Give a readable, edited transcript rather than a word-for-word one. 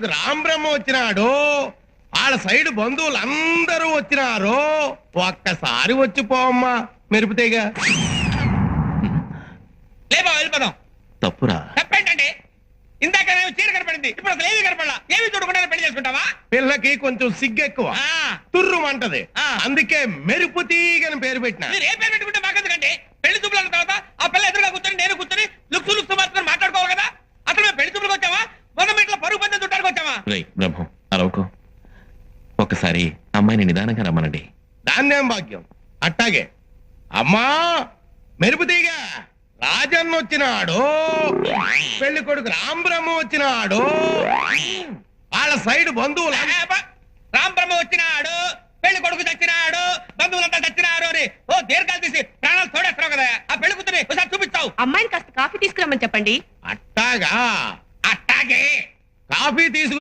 రాంబ్రహ్మ వచ్చినాడు, వాళ్ళ సైడ్ బంధువులు అందరూ వచ్చినారు. ఒక్కసారి వచ్చి పోమ్మా, మెరుపుతేగా. లేబా వెళ్ళిపోదాం. తప్పురా. తప్పేంటండి? ఇందాక చీర కనపడింది, ఇప్పుడు అసలు ఏమి కనపడలా. ఏమి చూడకుండా పెళ్లి చేసుకుంటావా? పిల్లకి కొంచెం సిగ్గెక్కువ, తుర్రుమంటది. ఆ. అందుకే మెరుపు తీగని పేరు పెట్టిన. మీరు ఏ పేరు పెట్టుకుంటే మాకెందుకండి? పెళ్లి చూపులు అన్న తర్వాత ఆ పిల్ల ఎదురుగా కూర్చొని నేను కూర్చొని లుక్స్ మాత్రం మాట్లాడుకోవాలి కదా. అసలు మేము పెళ్లి చూపులకు వచ్చావా, మొన్న మీట్లో పరుగు పందెం చుట్టానికి వచ్చావా? రేయ్ బ్రహ్మం, అరవకు. ఒక్కసారి అమ్మాయిని నిదానంగా రమ్మనండి. దాన్నేం భాగ్యం. అట్టాగే. అమ్మా మెరుపు తీగ, రాజన్న వచ్చినాడు, పెళ్లి కొడుకు రాంబ్రహ్మ వచ్చినాడు, వాళ్ళ సైడ్ బంధువులు రామ్ బ్రహ్మ వచ్చినాడు, పెళ్లి కొడుకు చచ్చినాడు, బంధువులంతా చచ్చినారు అని ఓ దీర్ఘాలు తీసి ప్రాణాలు తోడేస్తున్నావు కదా. ఆ పెళ్లి కూతురి ఒకసారి చూపిస్తావు. అమ్మాయిని కాస్త కాఫీ తీసుకురమ్మని చెప్పండి. అట్టాగా. అట్టాగే కాఫీ తీసుకు